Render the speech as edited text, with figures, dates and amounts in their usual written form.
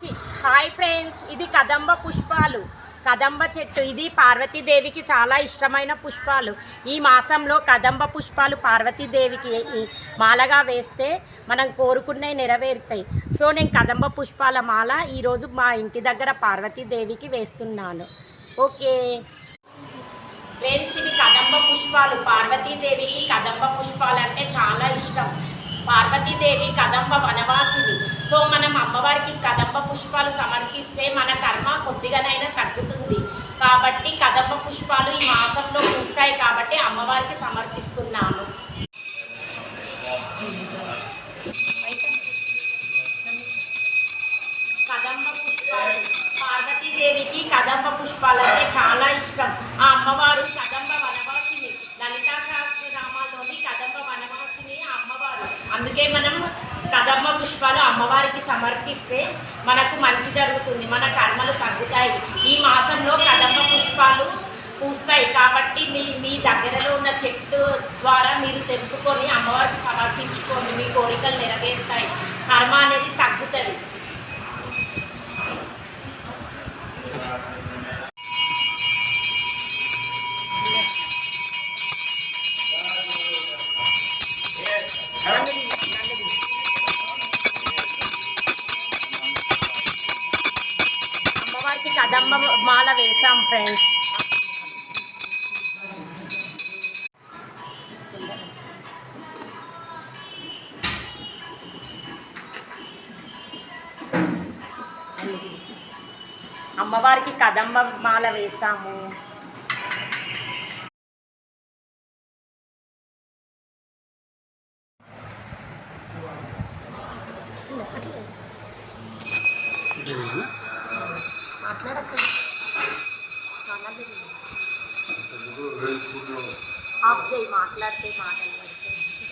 Hi friends, ఇది కదంబ పుష్పాలు. కదంబ చెట్టు ఇది పార్వతీదేవికి చాలా ఇష్టమైన పుష్పాలు. ఈ మాసంలో కదంబ పుష్పాలు పార్వతీదేవికి మాలగా వేస్తే మనం కోరుకున్నవి నెరవేరుతాయి. సో నేను కదంబ పుష్పాల మాల ఈరోజు మా ఇంటి దగ్గర పార్వతీదేవికి వేస్తున్నాను. ఓకే ఫ్రెండ్స్, ఇవి కదంబ పుష్పాలు. పార్వతీదేవికి కదంబ పుష్పాలు అంటే చాలా ఇష్టం. పార్వతీదేవి కదంబ వనవాసిని. సో మనం అమ్మవారికి కదంబ పుష్పాలు సమర్పిస్తే మన కర్మ కొద్దిగానైనా తగ్గుతుంది. కాబట్టి కదంబ పుష్పాలు ఈ మాసంలో పూస్తాయి కాబట్టి అమ్మవారికి సమర్పిస్తున్నాను. కదంబ పుష్పాలు పార్వతీదేవికి కదంబ పుష్పాలు అంటే చాలా ఇష్టం. ఆ అమ్మవారు కదంబ వనవాసిని. లలితా సహస్రనామాల్లోని కదంబ వనవాసిని ఆ అమ్మవారు. అందుకే మనం కదంబ పుష్పాలు అమ్మవారికి సమర్పిస్తే మనకు మంచి జరుగుతుంది, మన కర్మలు తగ్గుతాయి. ఈ మాసంలో కదంబ పుష్పాలు పూస్తాయి కాబట్టి మీ దగ్గరలో ఉన్న చెట్టు ద్వారా మీరు తెంపుకొని అమ్మవారికి సమర్పించుకోండి. మీ కోరికలు నెరవేరుతాయి, కర్మ అనేది తగ్గుతుంది. కదంబ మాల వేసాం ఫ్రెండ్స్. అమ్మవారికి కదంబ మాల వేసాము. మాట్లాడక